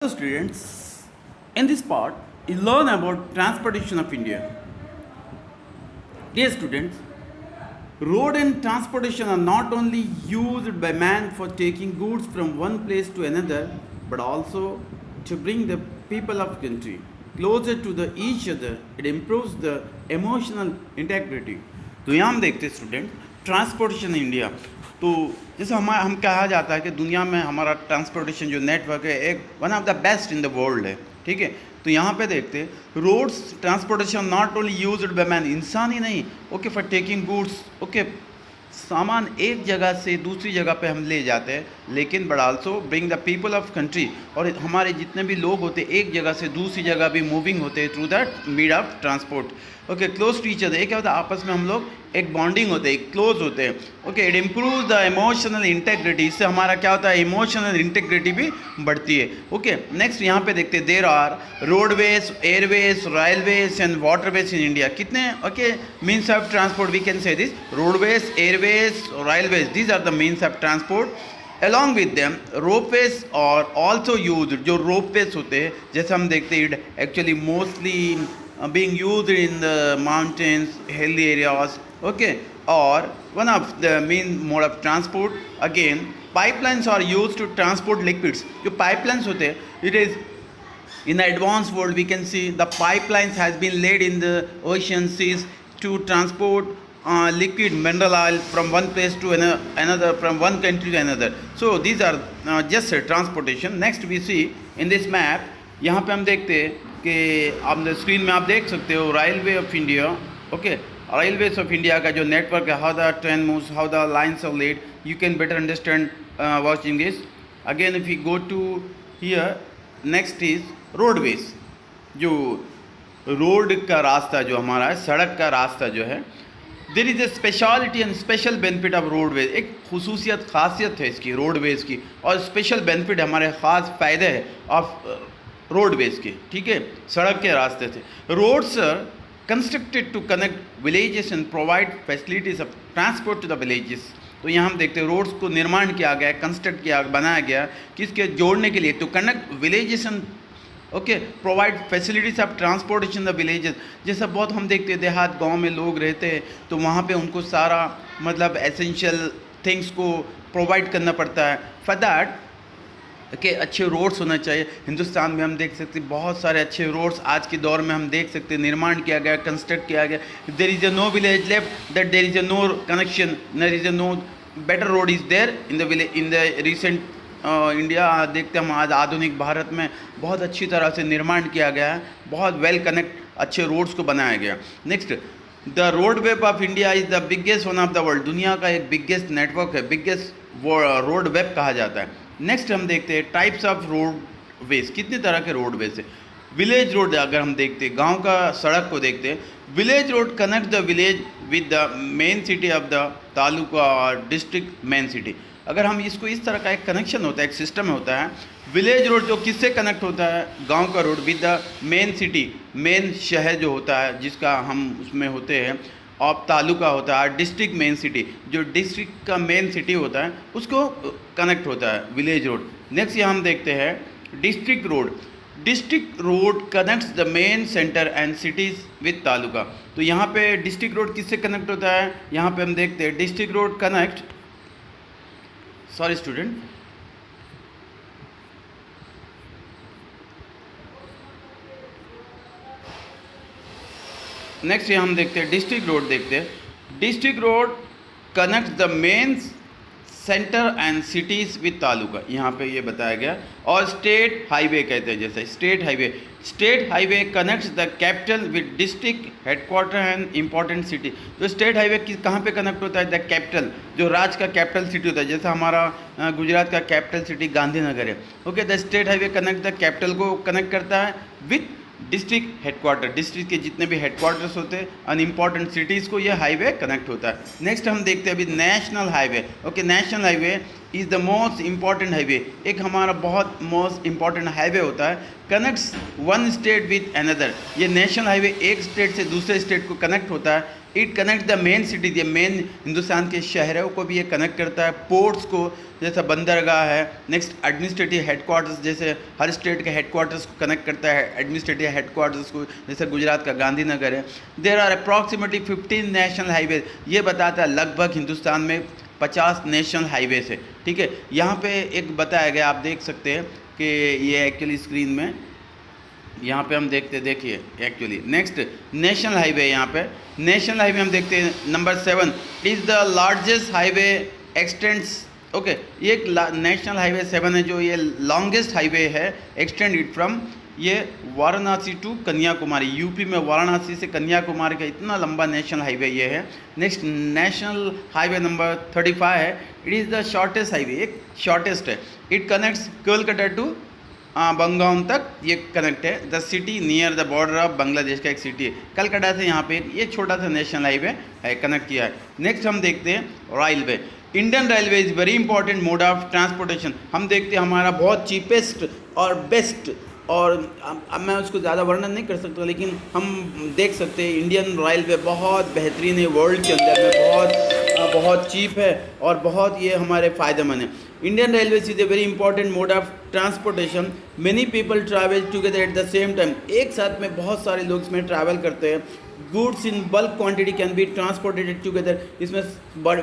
Students, in this part, you learn about transportation of India. Dear students, road and transportation are not only used by man for taking goods from one place to another, but also to bring the people of country closer to the each other. It improves the emotional integrity. तो यहाँ हम देखते हैं student transportation India. तो जैसे हम कहा जाता है कि दुनिया में हमारा ट्रांसपोर्टेशन जो नेटवर्क है एक one of the best in the world है, ठीक है। तो यहाँ पे देखते हैं roads transportation not only used by man, इंसान ही नहीं, okay, for taking goods, okay, सामान एक जगह से दूसरी जगह पे हम ले जाते हैं, लेकिन but also bring the people of country, और हमारे जितने भी लोग होते हैं एक जगह से दूसरी जगह भी मूविंग होते हैं through that mode of transport, okay, close to each other. क्या होता है, आपस में हम लोग एक बॉन्डिंग होते हैं, क्लोज होते हैं, okay. It improve the emotional integrity, इससे हमारा क्या होता है, इमोशनल इंटेग्रिटी भी बढ़ती है, ओके। नेक्स्ट यहाँ पे देखते हैं there are roadways, airways, railways and waterways in India. कितने, okay, means of transport we can say this roadways, airways, railways, these are the means of transport. Along with them, ropeways are also used. जो ropeways होते हैं, जैसे हम देखते हैं, actually mostly being used in the mountains, hilly areas, okay, or one of the main mode of transport. Again, pipelines are used to transport liquids. जो pipelines होते हैं, it is in the advanced world we can see the pipelines has been laid in the ocean seas to transport liquid mineral oil from one place to another, from one country to another. So these are just transportation. Next we see in this map, यहाँ पे हम देखते हैं कि आप screen में आप देख सकते हो railway of India, okay, railways of India का जो नेटवर्क है, how the train moves, how the lines are laid, you can better understand watching this. Again if you go to here, next is roadways, जो road का रास्ता जो हमारा है, सड़क का रास्ता जो है, there is a speciality and special benefit of roadways. एक खसूसियत, खासियत है इसकी रोडवेज की, और स्पेशल बेनिफिट हमारे ख़ास फ़ायदे हैं ऑफ रोडवेज के, ठीक है, सड़क के रास्ते से। Roads are constructed to connect villages and provide facilities of transport to the villages. तो यहाँ हम देखते हैं रोड्स को निर्माण किया गया, कंस्ट्रक्ट किया, बनाया गया किसके जोड़ने के लिए, to connect villages and, okay, provide facilities of transportation the villages. जैसा बहुत हम देखते हैं देहात गांव में लोग रहते हैं, तो वहाँ पे उनको सारा मतलब एसेंशियल थिंग्स को प्रोवाइड करना पड़ता है। फॉर दैट कि अच्छे रोड्स होना चाहिए। हिंदुस्तान में हम देख सकते हैं बहुत सारे अच्छे रोड्स आज के दौर में हम देख सकते हैं निर्माण किया गया, कंस्ट्रक्ट किया गया। There is a no village left that there is a no connection, there is a no better road is there in the village in the recent India. देखते हम आज आधुनिक भारत में बहुत अच्छी तरह से निर्माण किया गया है, बहुत वेल कनेक्ट अच्छे रोड्स को बनाया गया। Next, the road web of India is the biggest one of the world, दुनिया का एक बिगेस्ट नेटवर्क है, बिगेस्ट रोड वेब कहा जाता है। नेक्स्ट हम देखते हैं टाइप्स ऑफ रोड वेज, कितने तरह के रोड वेज है। विलेज रोड अगर हम देखते हैं, गांव का सड़क को देखते हैं, village road connect the village with the main city of the taluka और डिस्ट्रिक्ट मेन सिटी। अगर हम इसको इस तरह का एक कनेक्शन होता है, एक सिस्टम होता है, विलेज रोड जो किससे कनेक्ट होता है, गांव का road with the main city, main शहर जो होता है जिसका हम उसमें होते हैं, और तालुका होता है, डिस्ट्रिक्ट मेन सिटी, जो डिस्ट्रिक्ट का मेन सिटी होता है उसको कनेक्ट होता है विलेज रोड। नेक्स्ट यहाँ हम देखते हैं district road. District road connects the main centre and cities with taluka. तो यहाँ पे डिस्ट्रिक्ट रोड किससे कनेक्ट होता है, यहाँ पे हम देखते हैं district road connect, sorry student, next ये हम देखते हैं डिस्ट्रिक्ट रोड, देखते हैं district road connect the main centre and cities with taluka, यहाँ पे ये बताया गया। और स्टेट हाईवे कहते हैं, जैसे state highway connects the capital with district headquarter and important city. तो स्टेट हाईवे कहाँ पे कनेक्ट होता है, द कैपिटल, जो राज्य का कैपिटल सिटी होता है, जैसे हमारा गुजरात का कैपिटल सिटी गांधीनगर है, okay. The state highway connect the capital को कनेक्ट करता है विथ डिस्ट्रिक्ट हेडक्वार्टर, डिस्ट्रिक्ट के जितने भी हेडक्वार्टर्स होते हैं, अनइम्पॉर्टेंट सिटीज़ को ये हाईवे कनेक्ट होता है। नेक्स्ट हम देखते हैं अभी national highway, okay. National highway is the most important highway, एक हमारा बहुत मोस्ट इम्पॉर्टेंट हाईवे होता है, connects one state with another. ये नेशनल हाईवे एक स्टेट से दूसरे स्टेट को कनेक्ट होता है it connect the main cities, ये मेन हिंदुस्तान के शहरों को भी ये कनेक्ट करता है, पोर्ट्स को जैसे बंदरगाह है। नेक्स्ट एडमिनिस्ट्रेटिव हेडक्वार्टर्स, जैसे हर स्टेट के हेडक्वार्टर्स को कनेक्ट करता है एडमिनिस्ट्रेटिव हेडक्वार्टर्स को, जैसे गुजरात का गांधीनगर है। There are approximately 15 national highway, ये बताता है लगभग हिंदुस्तान में 50 नेशनल हाईवेज है, ठीक है। यहाँ पे एक बताया गया, आप देख सकते हैं कि ये एक्चुअली स्क्रीन में यहाँ पे हम देखते, देखिए एक्चुअली नेक्स्ट नेशनल हाईवे, यहाँ पे नेशनल हाईवे हम देखते हैं number 7 is the largest highway x tends, okay. ये एक नेशनल हाईवे 7 है जो ये लॉन्गेस्ट हाईवे है, एक्सटेंड इट फ्रॉम ये वाराणसी टू कन्याकुमारी, यूपी में वाराणसी से कन्याकुमारी का इतना लंबा नेशनल हाईवे ये है। नेक्स्ट नेशनल हाईवे नंबर 35 है, it is the shortest highway, एक शॉर्टेस्ट है। इट कनेक्ट्स कोलकाता टू बंगाम तक ये कनेक्ट है। The city near the border of Bangladesh का एक सिटी है, कलकत्ता से यहाँ पे ये छोटा सा नेशनल हाईवे है, कनेक्ट किया है। नेक्स्ट हम देखते हैं railway. Indian railway is very important mode of transportation. हम देखते हैं हमारा बहुत चीपेस्ट और बेस्ट, और अब मैं उसको ज़्यादा वर्णन नहीं कर सकता, लेकिन हम देख सकते हैं इंडियन रेलवे बहुत बेहतरीन है, वर्ल्ड के अंदर में बहुत चीप है और बहुत ये हमारे फ़ायदेमंद है। Indian railway is a very important mode of transportation. Many people travel together at the same time, एक साथ में बहुत सारे लोग इसमें ट्रैवल करते हैं। Goods in bulk quantity can be transported together, इसमें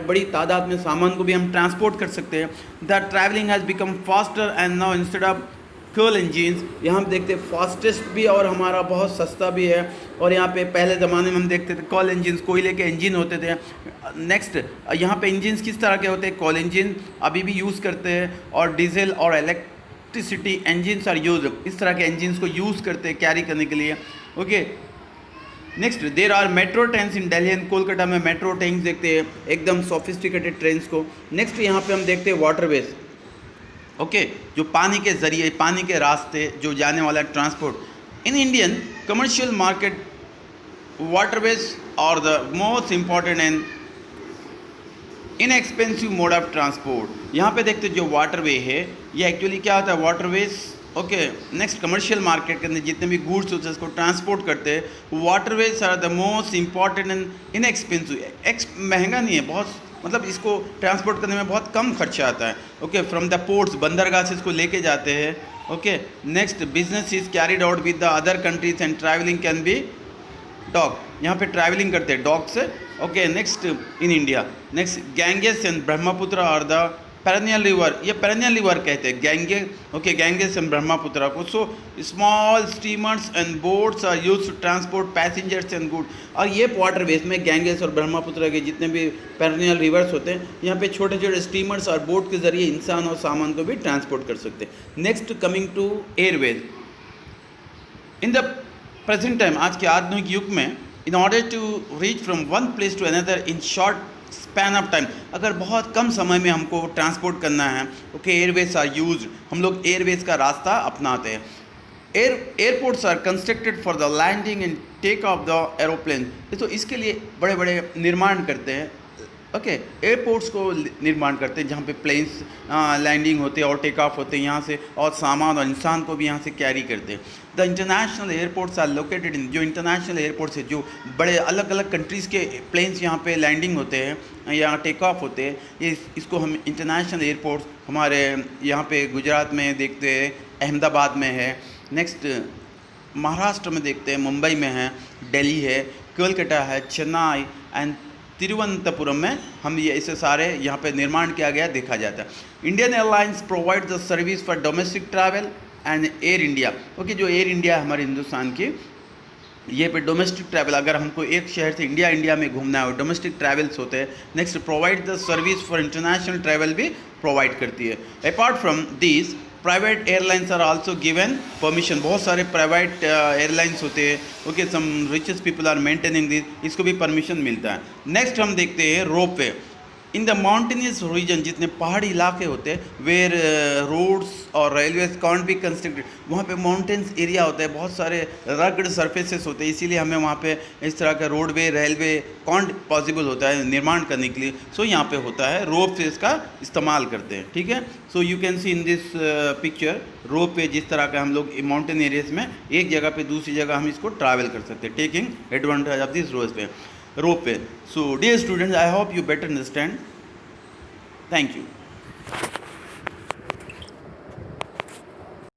बड़ी तादाद में सामान को भी हम ट्रांसपोर्ट कर सकते हैं। The travelling has become faster and now instead of fuel engines, यहाँ हम देखते हैं फास्टेस्ट भी और हमारा बहुत सस्ता भी है। और यहाँ पे पहले ज़माने में हम देखते थे कोल इंजिन, कोयले के इंजन होते थे। नेक्स्ट यहाँ पे इंजिन्स किस तरह के होते हैं, कोल इंजन अभी भी यूज़ करते हैं, और डीजल और इलेक्ट्रिसिटी इंजिन्स आर यूज, इस तरह के इंजिन्स को यूज़ करते हैं कैरी करने के लिए, okay. Next there are metro trains in Delhi and Kolkata में मेट्रो ट्रेन्स देखते हैं, एकदम सोफिस्टिकेटेड ट्रेन्स को। नेक्स्ट यहाँ पे हम देखते हैं वाटरवेज, ओके, जो पानी के ज़रिए, पानी के रास्ते जो जाने वाला transport. In Indian commercial market waterways are the most important and inexpensive mode of transport. यहाँ पे देखते जो वाटरवे है ये एक्चुअली क्या होता है, waterways, okay. Next commercial market के अंदर जितने भी गुड्स होते हैं उसको ट्रांसपोर्ट करते हैं। Waterways are the most important and inexpensive, महंगा नहीं है बहुत, मतलब इसको ट्रांसपोर्ट करने में बहुत कम खर्चा आता है, ओके। फ्रॉम द पोर्ट्स, बंदरगाह से इसको लेके जाते हैं, okay. Next business is carried out with the other countries and travelling can be dog, यहाँ पे ट्रैवलिंग करते हैं डॉग से, okay. Next in India, next Ganges and Brahmaputra are the perennial river, ये पेरेनियल रिवर कहते हैं Ganges, okay, Ganges and Brahmaputra को। So small steamers and boats are use to transport passengers and good. और ये waterways में गैंगेस और ब्रह्मपुत्र के जितने भी पेरेनियल रिवर्स होते हैं, यहाँ पे छोटे छोटे स्टीमर्स और बोट के जरिए इंसान और सामान को भी ट्रांसपोर्ट कर सकते हैं। Next coming to airways. In the present time, आज के आधुनिक युग में, in order to reach from one place to another in short span of time, अगर बहुत कम समय में हमको ट्रांसपोर्ट करना है, ओके, एयरवेज आर यूज, हम लोग एयरवेज का रास्ता अपनाते हैं। Airports are constructed for the landing and take off the aeroplane, तो इसके लिए बड़े बड़े निर्माण करते हैं, ओके। एयरपोर्ट्स को निर्माण करते हैं जहाँ पे प्लेन्स लैंडिंग होते हैं और टेक ऑफ होते हैं यहाँ से, और सामान और इंसान को भी यहाँ से कैरी करते हैं। The international airports are located in, जो इंटरनेशनल एयरपोर्ट्स है, जो बड़े अलग अलग कंट्रीज़ के प्लेन्स यहाँ पे लैंडिंग होते हैं, यहाँ टेक ऑफ होते हैं, इसको हम इंटरनेशनल एयरपोर्ट्स हमारे यहाँ पे गुजरात में देखते हैं, अहमदाबाद में है। नेक्स्ट महाराष्ट्र में देखते हैं, मुंबई में है, दिल्ली है, कोलकाता है, चेन्नई एंड तिरुवनंतपुरम में हम ये ऐसे सारे यहाँ पे निर्माण किया गया देखा जाता है। Indian airlines provide the service for domestic travel and air India, okay, जो एयर इंडिया हमारे हिंदुस्तान की, ये पे डोमेस्टिक ट्रैवल, अगर हमको एक शहर से इंडिया में घूमना है और डोमेस्टिक ट्रैवल्स होते हैं। Next provide the service for international travel भी प्रोवाइड करती है। Apart from this private airlines are also given permission, बहुत सारे प्राइवेट एयरलाइंस होते हैं, okay, some richest people are maintaining this, इसको भी परमिशन मिलता है। नेक्स्ट हम देखते हैं ropeway. In the mountainous region, जितने पहाड़ी इलाके होते हैं, वेयर रोड्स और रेलवेज कांट बी कंस्ट्रक्टेड, वहाँ पे माउंटेन्स एरिया होता है, बहुत सारे रगड़ सरफेसेस होते हैं, इसीलिए हमें वहाँ पे इस तरह का रोडवे रेलवे कांट पॉसिबल होता है निर्माण करने के लिए। सो यहाँ पे होता है रोप से इसका इस्तेमाल करते हैं, ठीक है। So you can see in this picture rope पे, जिस तरह का हम लोग माउंटेन एरियाज में एक जगह पे दूसरी जगह हम इसको ट्रैवल कर सकते हैं, टेकिंग एडवांटेज ऑफ दिस रोप पे। ropeway. So dear students, I hope you better understand. Thank you.